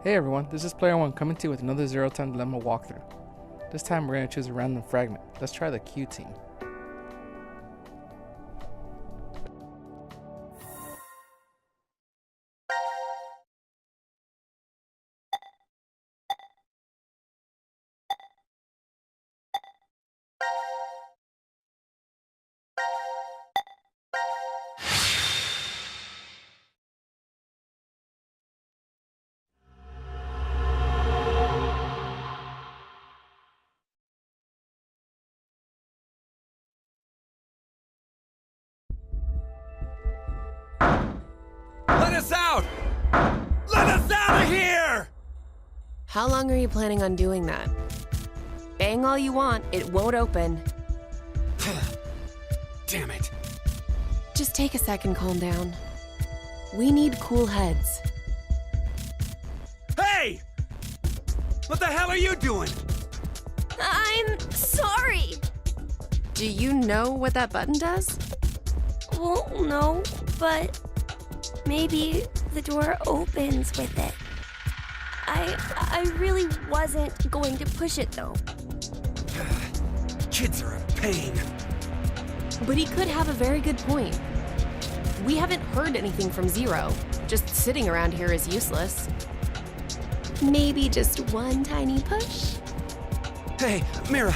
Hey everyone, this is Player 1 coming to you with another Zero Time Dilemma walkthrough. This time we're going to choose a random fragment. Let's try the Q team. Let us out! Let us out of here! How long are you planning on doing that? Bang all you want, it won't open. Damn it. Just take a second, calm down. We need cool heads. Hey! What the hell are you doing? I'm sorry. Do you know what that button does? Well, no, but maybe the door opens with it. I really wasn't going to push it though. Kids are a pain. But he could have a very good point. We haven't heard anything from Zero. Just sitting around here is useless. Maybe just one tiny push? Hey, Mira.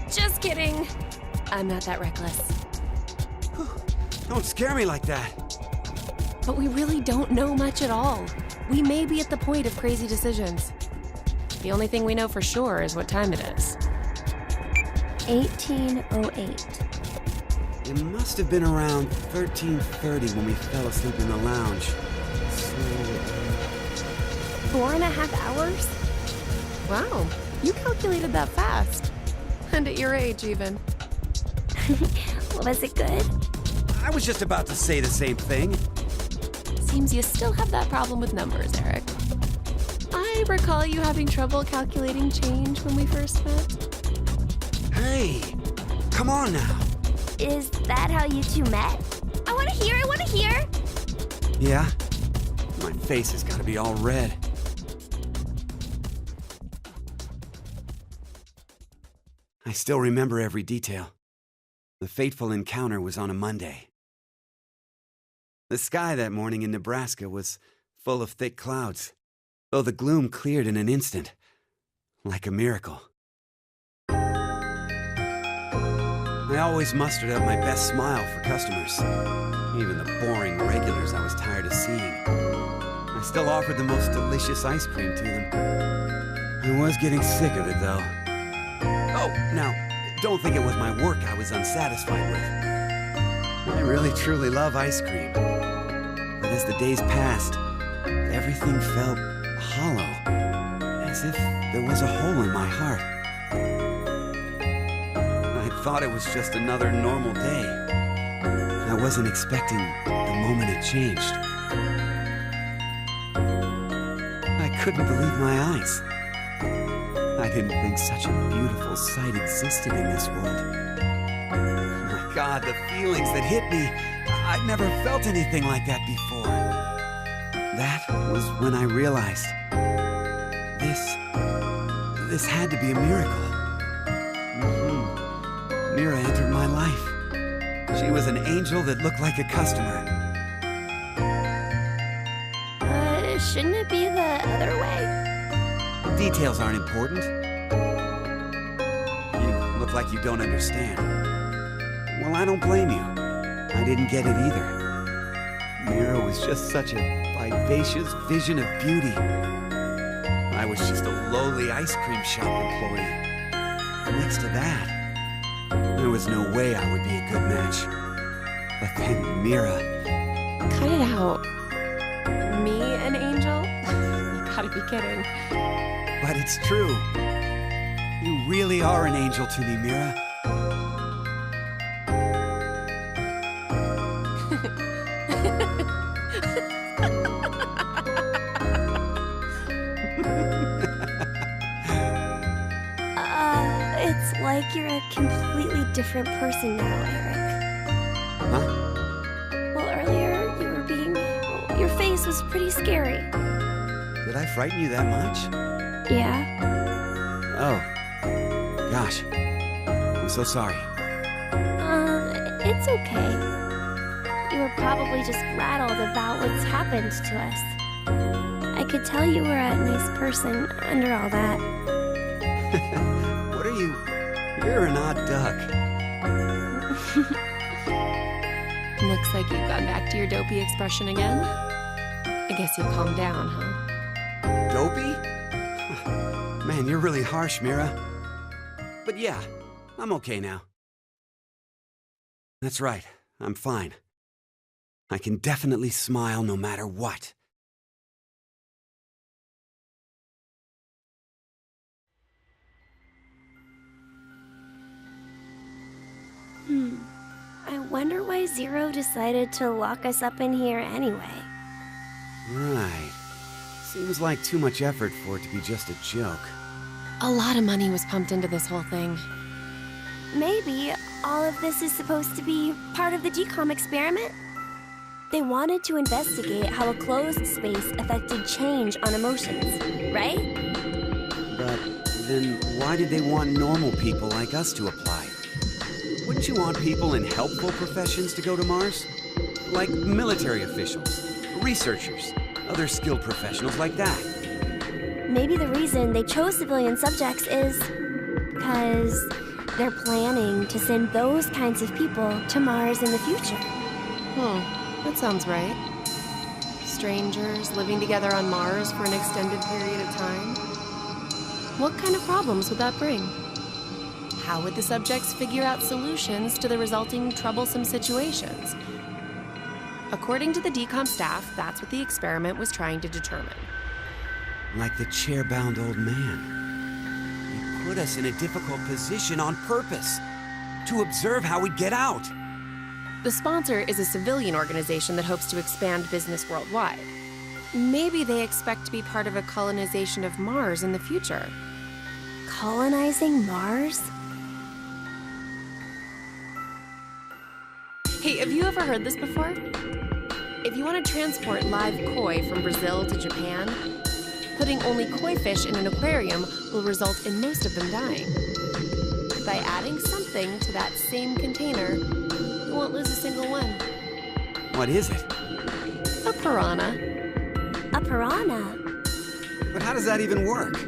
Just kidding. I'm not that reckless. Don't scare me like that. But we really don't know much at all. We may be at the point of crazy decisions. The only thing we know for sure is what time it is. 1808. It must have been around 13:30 when we fell asleep in the lounge. So, 4.5 hours? Wow, you calculated that fast. And at your age, even. Was it good? I was just about to say the same thing. Seems you still have that problem with numbers, Eric. I recall you having trouble calculating change when we first met. Hey, come on now. Is that how you two met? I want to hear! Yeah? My face has got to be all red. I still remember every detail. The fateful encounter was on a Monday. The sky that morning in Nebraska was full of thick clouds, though the gloom cleared in an instant, like a miracle. I always mustered up my best smile for customers, even the boring regulars I was tired of seeing. I still offered the most delicious ice cream to them. I was getting sick of it, though. Oh, now, don't think it was my work I was unsatisfied with. I really truly love ice cream. But as the days passed, everything felt hollow, as if there was a hole in my heart. I thought it was just another normal day. I wasn't expecting the moment it changed. I couldn't believe my eyes. I didn't think such a beautiful sight existed in this world. My God, the feelings that hit me, I'd never felt anything like that before. That was when I realized this had to be a miracle. Mira entered my life. She was an angel that looked like a customer. Shouldn't it be the other way? Details aren't important. You look like you don't understand. Well, I don't blame you. I didn't get it either. Mira was just such a vivacious vision of beauty. I was just a lowly ice cream shop employee. Next to that, there was no way I would be a good match. But then Mira... Cut it out. Me, an angel? You gotta be kidding. But it's true. You really are an angel to me, Mira. It's like you're a completely different person now, Eric. Huh? Well, earlier your face was pretty scary. Did Did I frighten you that much? Yeah? Oh. Gosh. I'm so sorry. It's okay. You were probably just rattled about what's happened to us. I could tell you were a nice person under all that. What are you? You're an odd duck. Looks like you've gone back to your dopey expression again. I guess you calmed down, huh? Dopey? Man, you're really harsh, Mira. But yeah, I'm okay now. That's right, I'm fine. I can definitely smile no matter what. I wonder why Zero decided to lock us up in here anyway. Right. Seems like too much effort for it to be just a joke. A lot of money was pumped into this whole thing. Maybe all of this is supposed to be part of the decom experiment? They wanted to investigate how a closed space affected change on emotions, right? But then why did they want normal people like us to apply? Wouldn't you want people in helpful professions to go to Mars? Like military officials, researchers, other skilled professionals like that. Maybe the reason they chose civilian subjects is because they're planning to send those kinds of people to Mars in the future. That sounds right. Strangers living together on Mars for an extended period of time. What kind of problems would that bring? How would the subjects figure out solutions to the resulting troublesome situations? According to the decom staff, that's what the experiment was trying to determine. Like the chair-bound old man. They put us in a difficult position on purpose, to observe how we'd get out. The sponsor is a civilian organization that hopes to expand business worldwide. Maybe they expect to be part of a colonization of Mars in the future. Colonizing Mars? Hey, have you ever heard this before? If you want to transport live koi from Brazil to Japan, putting only koi fish in an aquarium will result in most of them dying. By adding something to that same container, you won't lose a single one. What is it? A piranha. A piranha? But how does that even work?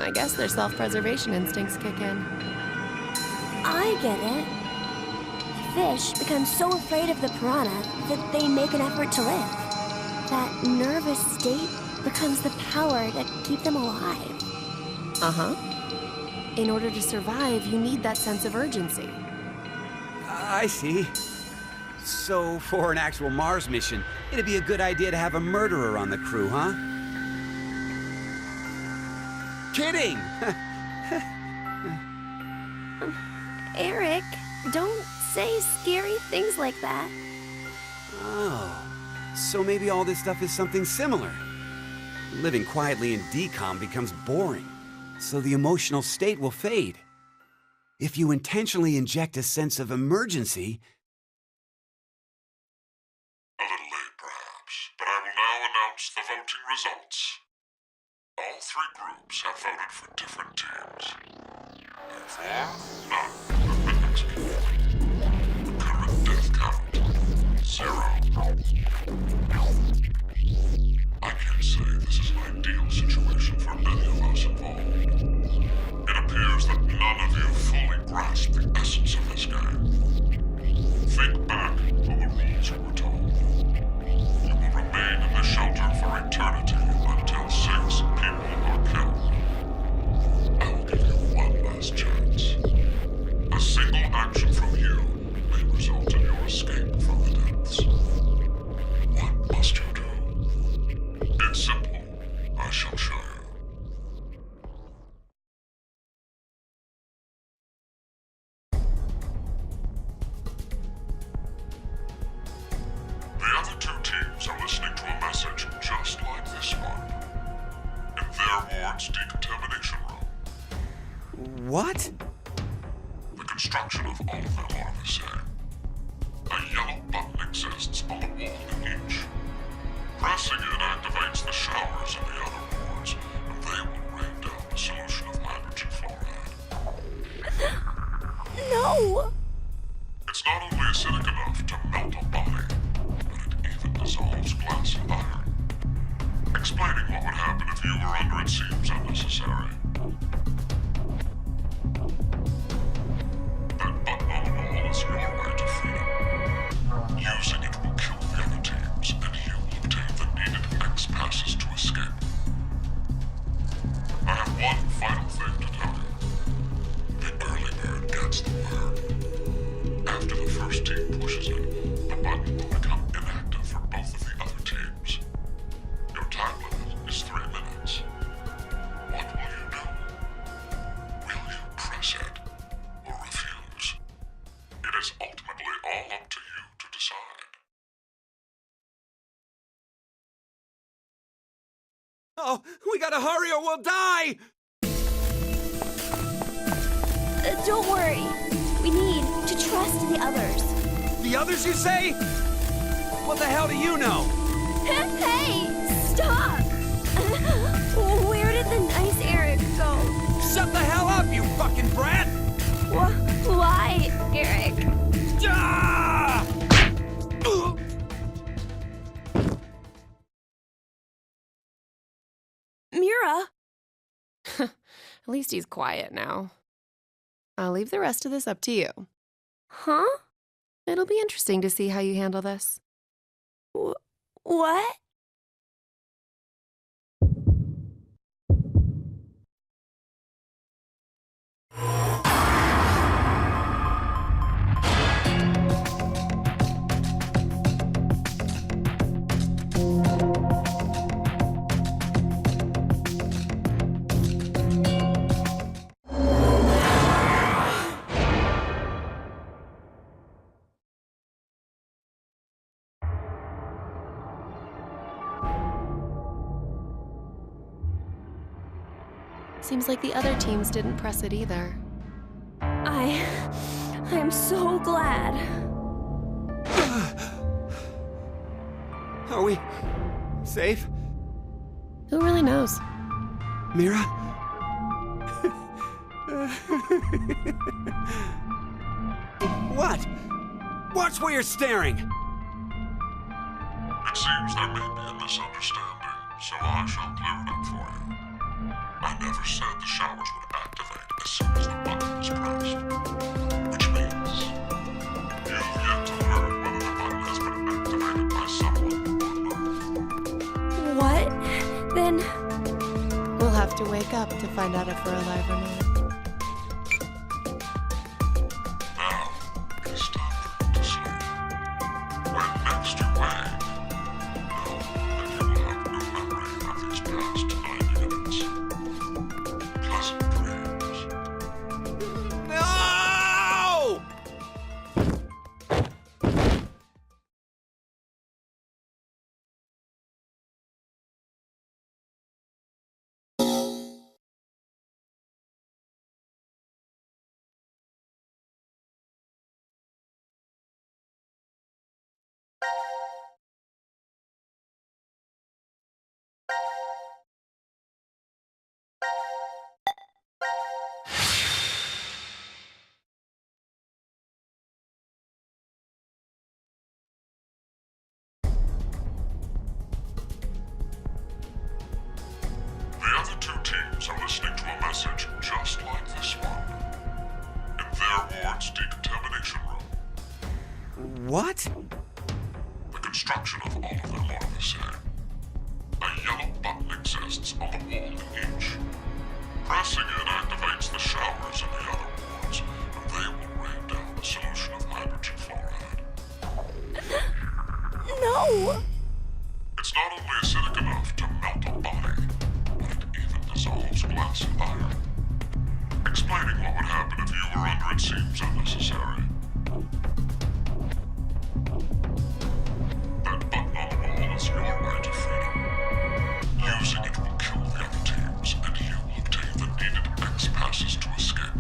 I guess their self-preservation instincts kick in. I get it. Fish become so afraid of the piranha that they make an effort to live. That nervous state becomes the power to keep them alive. Uh-huh. In order to survive, you need that sense of urgency. I see. So, for an actual Mars mission, it'd be a good idea to have a murderer on the crew, huh? Kidding! Eric, don't say scary things like that. Oh, so maybe all this stuff is something similar. Living quietly in decom becomes boring, so the emotional state will fade. If you intentionally inject a sense of emergency... A little late, perhaps, but I will now announce the voting results. All three groups have voted for different teams. Therefore, none have been executed. The current death count, 0. I can't say this is an ideal situation for any of us involved. It appears that none of you fully grasp the essence of this game. Think back on the rules you were told. You will remain in the shelter for eternity until 6 people are killed. I will give you one last chance. A single action from you may result in your escape from the depths. What must you do? It's simple. I shall show you. The other two teams are listening to a message just like this one. In their ward's decontamination room. What? The construction of all of them are the same. A yellow button exists on the wall in each. Pressing it activates the showers in the unnecessary. That button on the wall is your way to freedom. Using it will kill the other teams, and you will obtain the needed X passes to escape. I have one final thing to tell you. The early bird gets the worm. After the first team pushes it, the button will become inactive for both of the other teams. Your time limit is 3 minutes. What will you do? Will you press it or refuse? It is ultimately all up to you to decide. Oh, we gotta hurry or we'll die! Don't worry. We need to trust the others. The others, you say? What the hell do you know? Hey! Stop! Where did the nice Eric go? Shut the hell up, you fucking brat! Why, Eric? Ah! Mira? At least he's quiet now. I'll leave the rest of this up to you. Huh? It'll be interesting to see how you handle this. What? Seems like the other teams didn't press it either. I'm so glad. Are we safe? Who really knows? Mira? What? Watch where you're staring! It seems there may be a misunderstanding, so I shall clear it up for you. I never said the showers would activate as soon as the button was pressed. Which means you've yet to learn whether the button has been activated by someone or not. What? Then We'll have to wake up to find out if we're alive or not. Now, it is time for you to sleep. When next you wake, know that you will have no memory of these past 90 minutes. Pleasant dreams. No! The other two teams are listening to a message just like this one. In their ward's decontamination room. What? The construction of all of them are the same. A yellow button exists on the wall in each. Pressing it activates the showers in the other wards, and they will rain down a solution of hydrogen fluoride. no! It's not only acidic enough to melt a body, but it even dissolves glass and iron. Explaining what would happen if you were under it seems unnecessary. That button on the wall is your way to freedom. Using it will kill the other teams, and you will obtain the needed X passes to escape.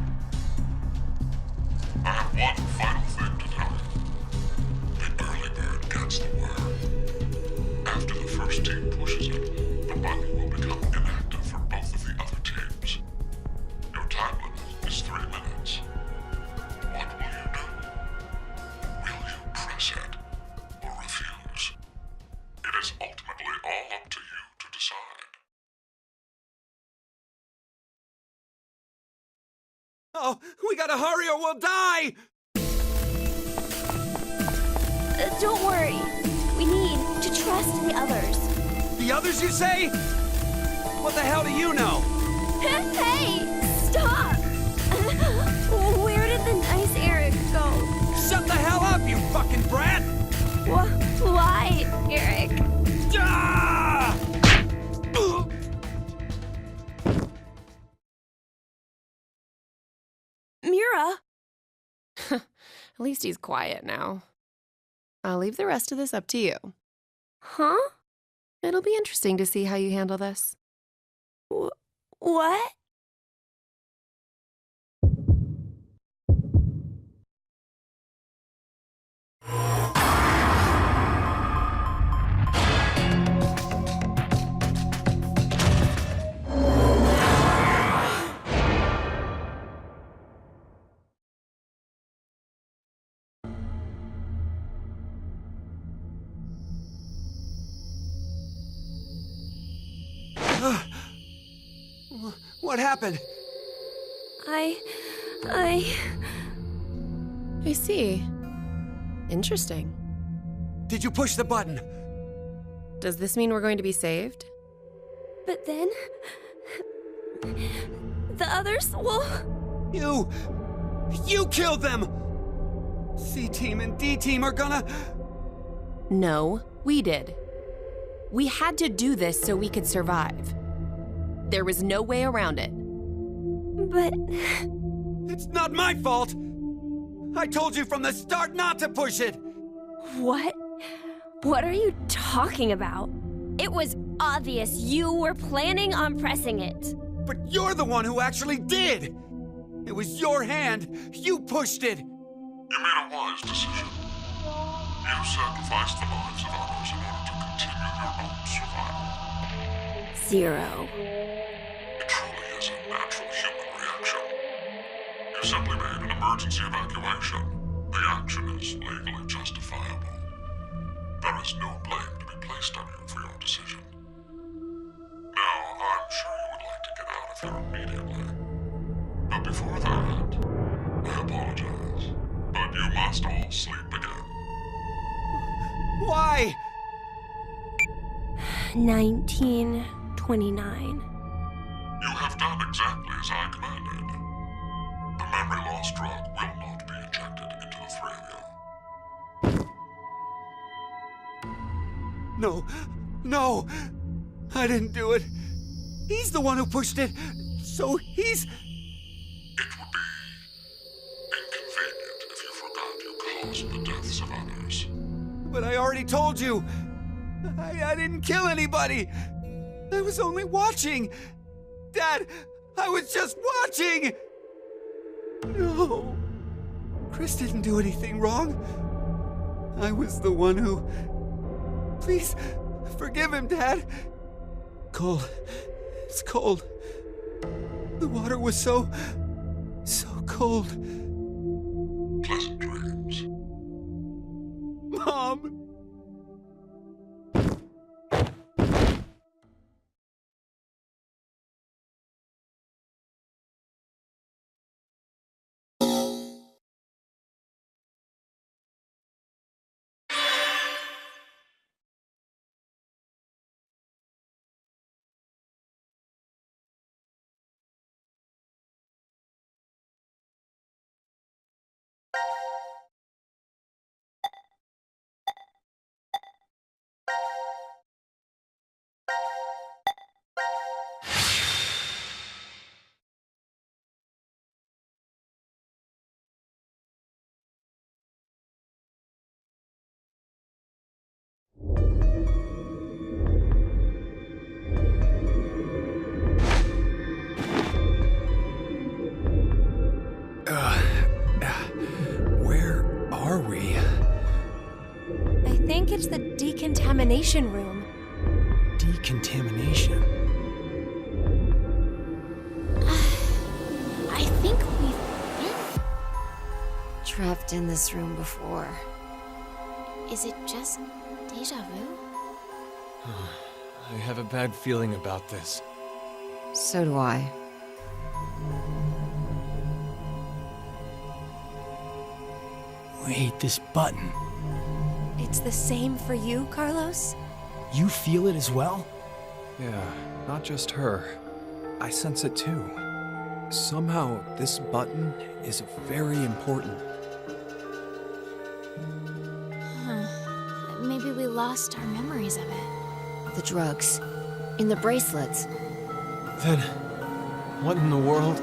I have one final thing to tell you. The early bird gets the worm. After the first team pushes it, the button will become inactive for both of the other teams. Your time limit is 3 minutes. What will you do? Will you press it or refuse? It is ultimately all up to you to decide. Oh, we gotta hurry or we'll die! Don't worry. We need to trust the others. The others, you say? What the hell do you know? Hey! Stop! Where did the nice Eric go? Shut the hell up, you fucking brat! Why, Eric? Ah! Mira? At least he's quiet now. I'll leave the rest of this up to you. Huh? It'll be interesting to see how you handle this. What? What happened? I see. Interesting. Did you push the button? Does this mean we're going to be saved? But then... the others will... You killed them! C-Team and D-Team are gonna... No, we did. We had to do this so we could survive. There was no way around it. But... It's not my fault! I told you from the start not to push it! What? What are you talking about? It was obvious you were planning on pressing it. But you're the one who actually did! It was your hand! You pushed it! You made a wise decision. You sacrificed the lives of others in order to continue your own survival. Zero. It truly is a natural human reaction. You simply made an emergency evacuation. The action is legally justifiable. There is no blame to be placed on you for your decision. Now, I'm sure you would like to get out of here immediately. But before that, I apologize. But you must all sleep again. Why? 1929. You have done exactly as I commanded. The memory loss drug will not be injected into the three of you. No! I didn't do it. He's the one who pushed it. So he's... It would be inconvenient if you forgot you caused the deaths of others. But I already told you. I didn't kill anybody. I was only watching. Dad, I was just watching. No. Chris didn't do anything wrong. I was the one who... Please, forgive him, Dad. Cold. It's cold. The water was so cold. Pleasant dreams. Mom! Where are we? I think it's the decontamination room. Decontamination? I think we've been trapped in this room before. Is it just deja vu? I have a bad feeling about this. So do I. Wait, this button. It's the same for you, Carlos? You feel it as well? Yeah, not just her. I sense it too. Somehow, this button is very important. Maybe we lost our memories of it. The drugs. In the bracelets. Then, what in the world?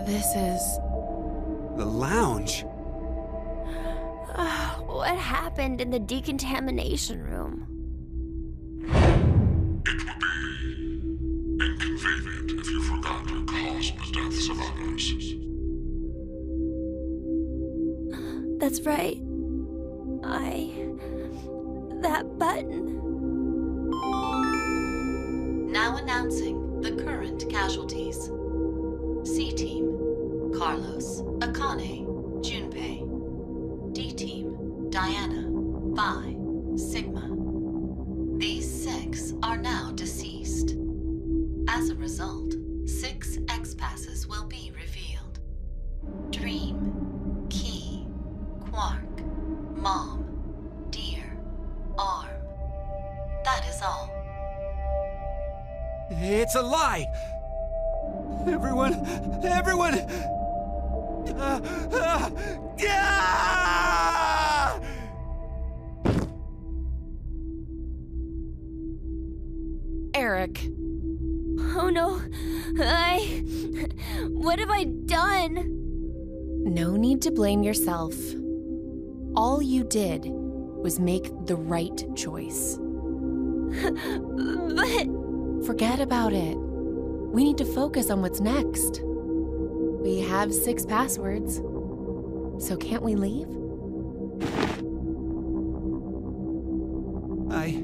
This is... The lounge? What happened in the decontamination room? It would be inconvenient if you forgot to cause the deaths of others. That's right. That button. Now announcing the current casualties. C-Team, Carlos, Akane, Junpei. D-Team, Diana, Phi, Sigma. These 6 are now deceased. As a result, 6 X-Passes will be revealed. Dream, Key, Quark, Mom, Deer, Arm. That is all. It's a lie! Everyone! Yeah! Eric. Oh no. What have I done? No need to blame yourself. All you did was make the right choice. But... Forget about it. We need to focus on what's next. We have 6 passwords. So can't we leave? I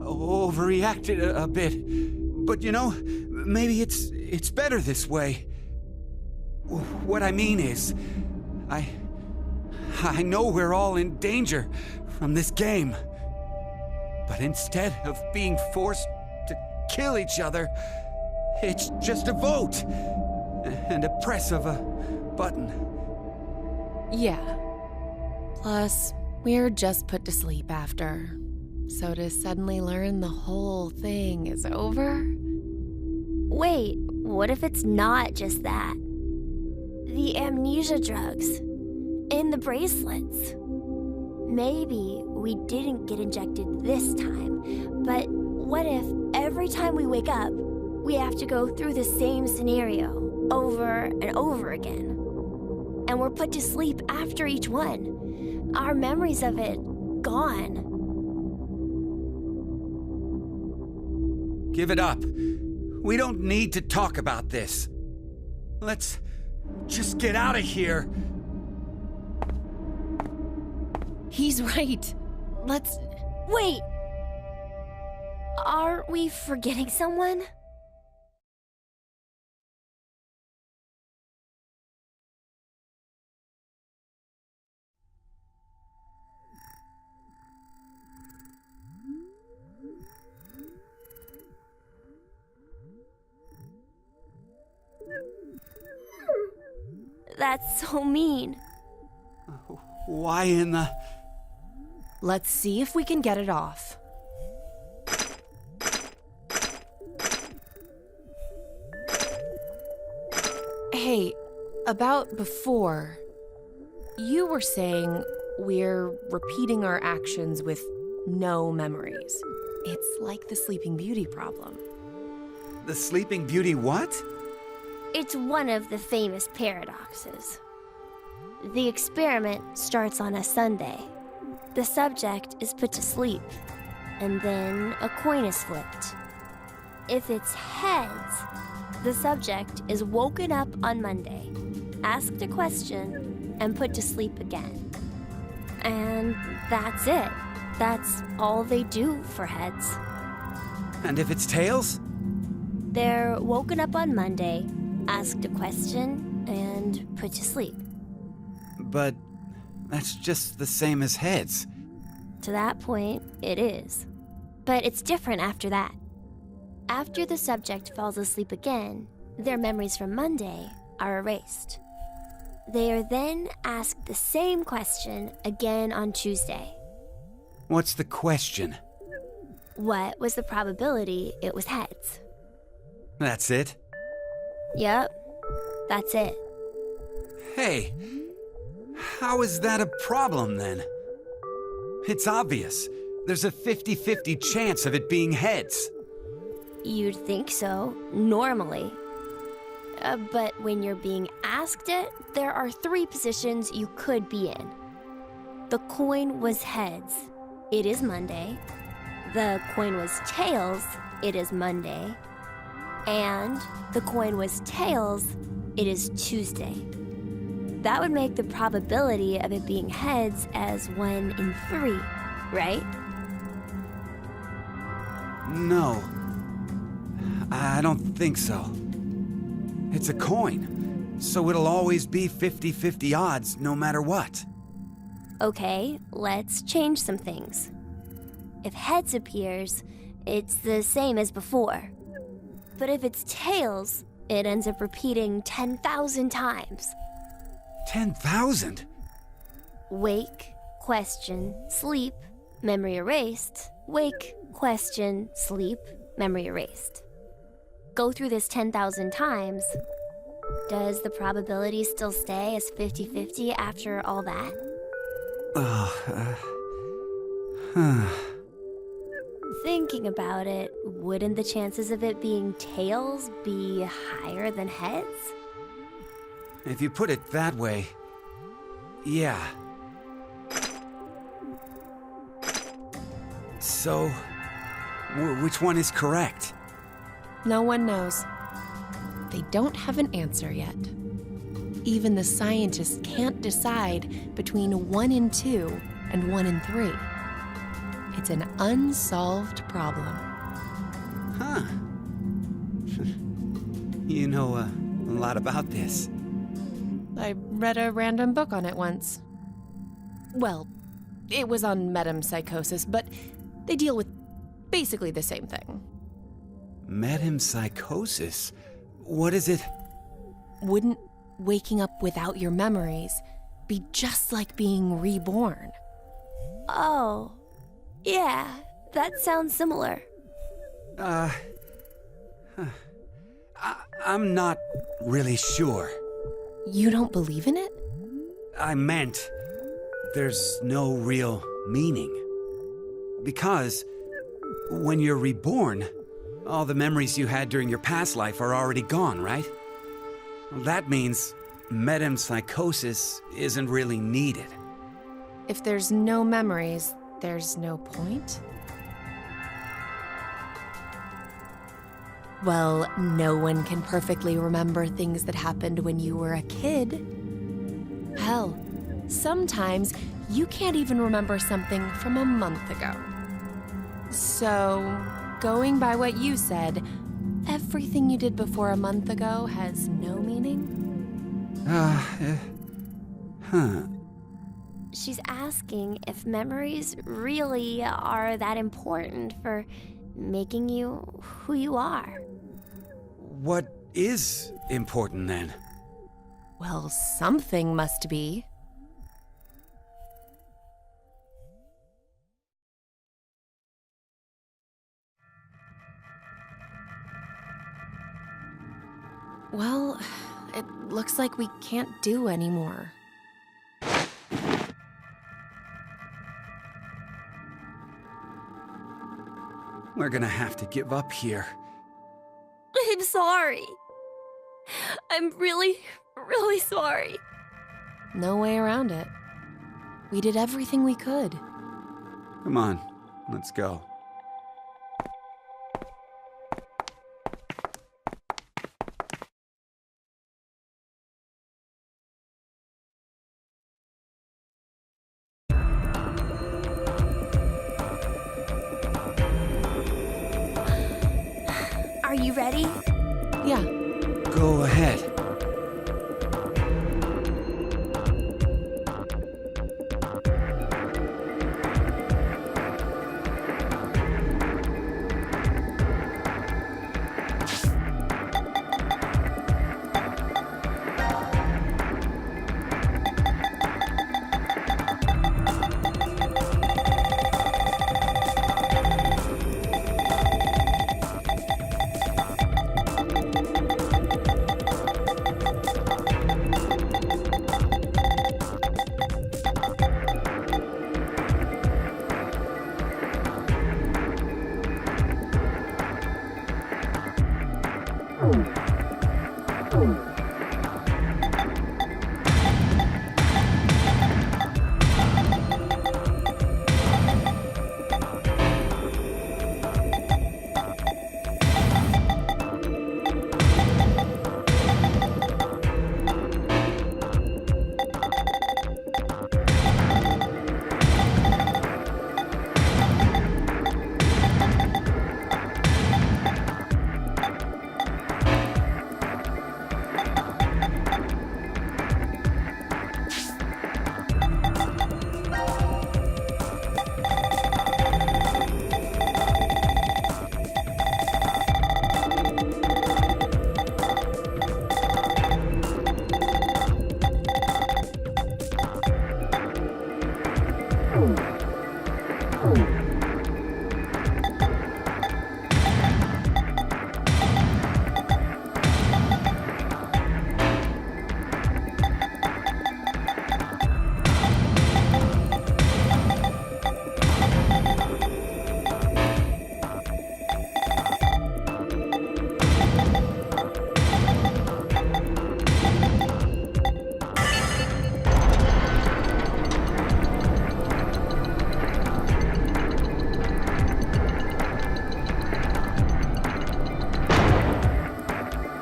overreacted a bit. But you know, maybe it's better this way. What I mean is, I know we're all in danger from this game. But instead of being forced to kill each other, it's just a vote and a press of a button. Yeah. Plus, we're just put to sleep after. So to suddenly learn the whole thing is over? Wait, what if it's not just that? The amnesia drugs. In the bracelets. Maybe we didn't get injected this time, but what if every time we wake up, we have to go through the same scenario over and over again? And we're put to sleep after each one. Our memories of it gone. Give it up. We don't need to talk about this. Let's just get out of here. He's right. Let's... Wait! Are we forgetting someone? That's so mean. Why in the... Let's see if we can get it off. Hey, about before, you were saying we're repeating our actions with no memories. It's like the Sleeping Beauty problem. The Sleeping Beauty what? It's one of the famous paradoxes. The experiment starts on a Sunday. The subject is put to sleep, and then a coin is flipped. If it's heads, the subject is woken up on Monday, asked a question, and put to sleep again. And that's it. That's all they do for heads. And if it's tails? They're woken up on Monday, asked a question, and put to sleep. But that's just the same as heads. To that point, it is. But it's different after that. After the subject falls asleep again, their memories from Monday are erased. They are then asked the same question again on Tuesday. What's the question? What was the probability it was heads? That's it? Yep, that's it. Hey, how is that a problem then? It's obvious. There's a 50-50 chance of it being heads. You'd think so, normally. But when you're being asked it, there are 3 positions you could be in. The coin was heads. It is Monday. The coin was tails. It is Monday. And the coin was tails. It is Tuesday. That would make the probability of it being heads as 1 in 3, right? No. I don't think so. It's a coin, so it'll always be 50-50 odds no matter what. Okay, let's change some things. If heads appears, it's the same as before. But if it's tails, it ends up repeating 10,000 times. 10,000? Wake, question, sleep, memory erased. Wake, question, sleep, memory erased. Go through this 10,000 times. Does the probability still stay as 50-50 after all that? Thinking about it, wouldn't the chances of it being tails be higher than heads? If you put it that way, yeah. So, which one is correct? No one knows. They don't have an answer yet. Even the scientists can't decide between 1 in 2 and 1 in 3. It's an unsolved problem. Huh. You know a lot about this. I read a random book on it once. Well, it was on metempsychosis, but they deal with basically the same thing. Metempsychosis? What is it? Wouldn't waking up without your memories be just like being reborn? Oh, yeah, that sounds similar. I'm not really sure. You don't believe in it? I meant there's no real meaning. Because when you're reborn, all the memories you had during your past life are already gone, right? That means metempsychosis isn't really needed. If there's no memories, there's no point? Well, no one can perfectly remember things that happened when you were a kid. Hell, sometimes you can't even remember something from a month ago. So, going by what you said, everything you did before a month ago has no meaning? She's asking if memories really are that important for making you who you are. What is important then? Well, something must be. Well, It looks like we can't do anymore. We're gonna have to give up here. I'm sorry. I'm really, really sorry. No way around it. We did everything we could. Come on, let's go. Are you ready? Yeah. Go ahead.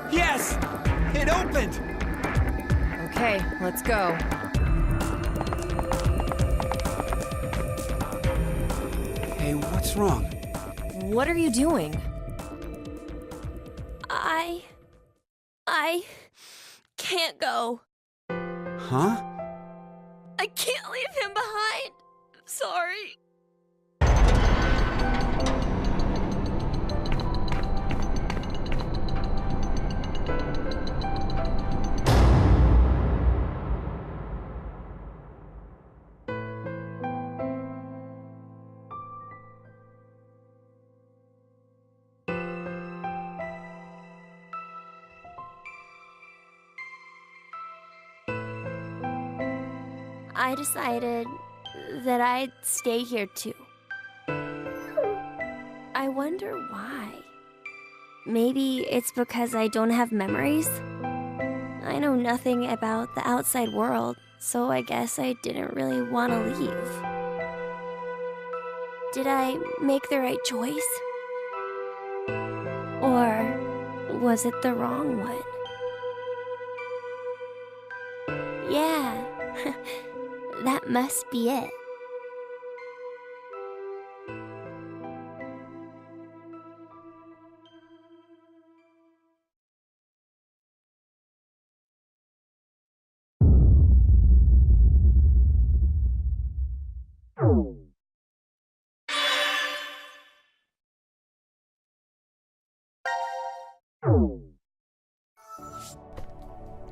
Yes! It opened! Okay, let's go. Hey, what's wrong? What are you doing? I can't go. Huh? I can't leave him behind. Sorry. I decided that I'd stay here too. I wonder why. Maybe it's because I don't have memories? I know nothing about the outside world, so I guess I didn't really want to leave. Did I make the right choice? Or was it the wrong one? Yeah. That must be it.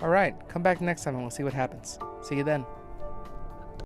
Alright, come back next time and we'll see what happens. See you then.